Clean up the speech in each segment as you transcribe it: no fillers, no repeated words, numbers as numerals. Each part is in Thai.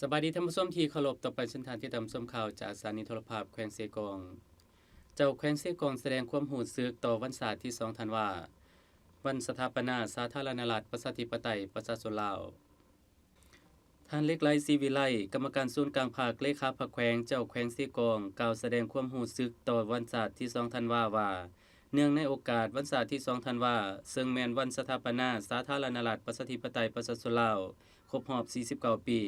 สบายดีท่านผู้ชมที่เคารพต่อไปเส้นทางที่ทำส้มข่าวจากสถานีโทรภาพแขวงเซกองเจ้าแขวงเซกองแสดงความรู้สึกต่อวันศาสตร์ที่2ธันวาวันสถาปนาสาธารณรัฐประชาธิปไตยประชาชนลาวท่านเล็กไลศรีวิไลกรรมการศูนย์กลางภาคเลขาพรรคแขวงเจ้าแขวงเซกองกล่าวแสดงความรู้สึกต่อวันศาสตร์ที่2ธันวาว่าเนื่องในโอกาสวันศาสตร์ที่2ธันวาซึ่งแม่นวันสถาปนาสาธารณรัฐประชาธิปไตยประชาชนลาวครบรอบ49ปี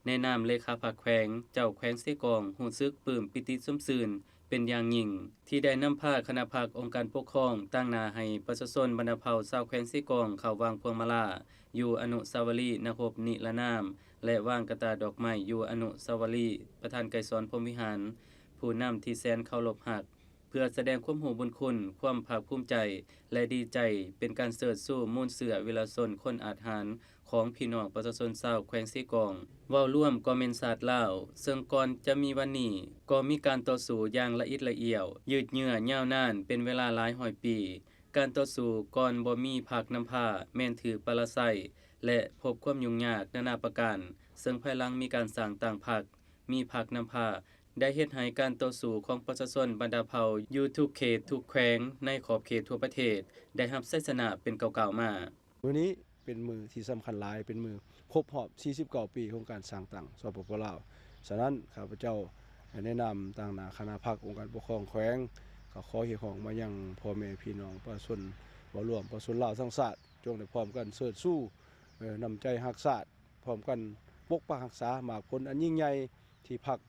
ในนามเลขาพรรคแขวงเจ้าแขวงเซกองรู้สึกปลื้มปิติสุมชื่นเป็นอย่างยิ่งที่ได้นำพาคณะภาคองค์การปกครองตั้งหน้าให้ประชาชนบรรดาเผ่าชาวแขวงเซกองเข้าวางพวงมาลาอยู่อนุสาวรีย์นภพนิรนามและวางกระตาดอกไม้อยู่อนุสาวรีย์ประธานไกรสอนพรหมวิหารผู้นำที่แสนเคารพรักเพื่อแสดงความรู้บุญคุณความภาคภูมิใจและดีใจเป็นการเสิร์ชสู่มูลเสือวิรชนคนอาจหารของพี่น้องประชาชนชาวแขวงเซกองเว้าร่วมก็แม่นศาสตร์ลาวซึ่งก่อนจะมีวันนี้ก็มีการต่อสู้อย่างละเอียดละเอียวยืดเยื้อยาวนานเป็นเวลาหลายร้อยปีการต่อสู้ก่อนบ่มีพรรคนำพาแม่นถูกปราศัยและพบความยุ่งยากนานาประการซึ่งภายหลังมีการสร้างต่างพรรคมีพรรคนำพาได้เฮ็ดให้การต่อสู้ของประชาชนบรรดาเผ่าอยู่ทุกเขตทุกแขวงในขอบเขตทั่วประเทศได้รับชัยชนะเป็นเก่าๆมามื้อนี้เป็นมื้อที่สำคัญหลายเป็นมื้อครบรอบ49ปีของการสร้างตั้งสปป.ลาวฉะนั้นข้าพเจ้าแนะนำต่างหน้าคณะพรรคองค์การปกครองแขวงก็ขอเรียกร้องมายังพ่อแม่พี่น้องประชาชนบ่ร่วมประชาชนลาวทั้งชาติจงได้พร้อมกันเชิดสู้น้ำใจรักชาติพร้อมกันปกปักรักษามากผลอันยิ่งใหญ่ที่พรรค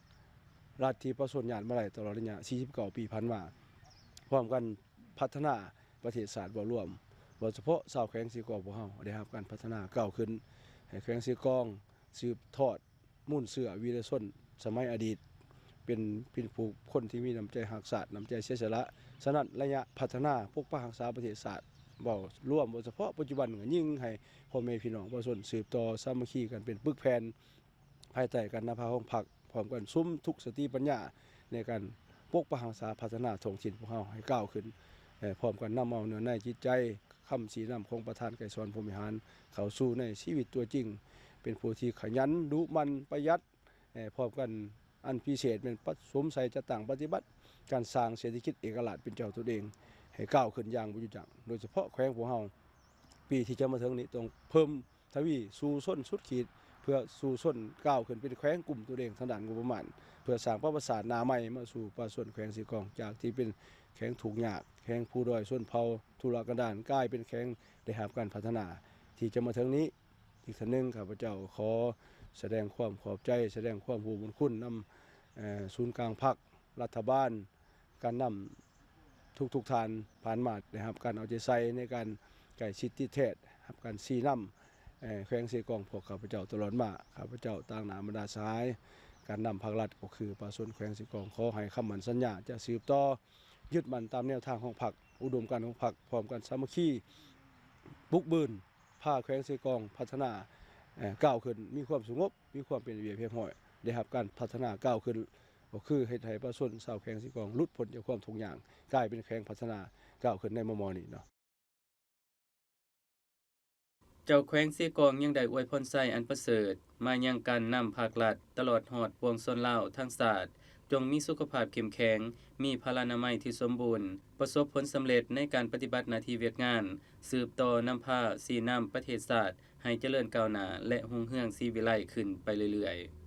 รัฐที่ประชาชนญาติมาได้ตลอดระยะ49ปีผ่านมาพร้อมกันพัฒนาประเทศชาติบ่ร่วมโดยเฉพาะชาวแขวงสีกองพวกเฮาได้รับการพัฒนาก้าวขึ้นให้แขวงสีกองสืบทอดมูลเสือวีรชนสมัยอดีตเป็นผู้คนที่มีน้ำใจรักชาติน้ำใจเสียสละฉะนั้นระยะพัฒนาปกปักรักษาประเทศชาติบ่ร่วมโดยเฉพาะปัจจุบันก็ยิ่งให้พ่อแม่พี่น้องประชาชนสืบต่อสามัคคีกันเป็นปึกแผ่นภายใต้การนำพาของพรรคพร้อมกันซุ้มทุกสติปัญญาในการปกปักรักษาพัฒนาท้องถิ่นพวกเฮาให้ก้าวขึ้นพร้อมกันนำเอาเนื้อในจิตใจคำสีนำของประธานไกรสอนพรหมวิหารเข้าสู่ในชีวิตตัวจริงเป็นผู้ที่ขยันดุมันประหยัดพร้อมกันอันพิเศษเป็นปัสมใส่จะต่างปฏิบัติการสร้างเศรษฐกิจเอกราชเป็นเจ้าตัวเองให้ก้าวขึ้นอย่างบ่หยุดยั้งโดยเฉพาะแขวงพวกเฮาปีที่จะมาถึงนี้ต้องเพิ่มทวีสู่ส้นสุดขีดเพื่อสู่ส้นก้าวขึ้นเป็นแขวงกลุ่มตัวเองทางด้านงบประมาณเพื่อสร้างประวัติศาสตร์หน้าใหม่มาสู่ประชาชนแขวงสีกองจากที่เป็นแขวงถูกยากแขวงผู้ด้อยชนเผ่าทุรกันดารกลายเป็นแขวงได้รับการพัฒนาที่จะมาถึงนี้อีกท่านหนึ่งข้าพเจ้าขอแสดงความขอบใจแสดงความรู้บุญคุณนำศูนย์กลางพรรครัฐบาลการนำทุกท่านผ่านมานะครับการเอาใจใส่ในการไก่ชิดที่เทศครับการซีนำแขวงเสกองพวกข้าพเจ้าตลอดมาข้าพเจ้าต่างหน้าบรรดาสายการนำภาครัฐก็คือประชาชนแขวงเสกองขอให้คำมั่นสัญญาจะสืบต่อยึดมั่นตามแนวทางของพรรคอุดมการณ์ของพรรคพร้อมกันสามัคคีบุกบืนพาแขวงเสกองพัฒนาก้าวขึ้นมีความสงบมีความเป็นระเบียบเรียบร้อยได้รับการพัฒนาก้าวขึ้นก็คือให้ไทยประชาชนชาวแขวงเสกองหลุดพ้นจากความทุกข์ยากกลายเป็นแขวงพัฒนาก้าวขึ้นในมม.นี้เนาะเจ้าแขวงเซกองยังได้อวยพรไส้อันประเสริฐมายังการนำภาครัฐตลอดหอดปวงชนลาวทั้งชาติจงมีสุขภาพเข้มแข็งมีพลานามัยที่สมบูรณ์ประสบผลสำเร็จในการปฏิบัติหน้าที่เวียกงานสืบต่อนำพาสีนำประเทศชาติให้เจริญก้าวหน้าและรุ่งเรืองศรีวิไลขึ้นไปเรื่อยๆ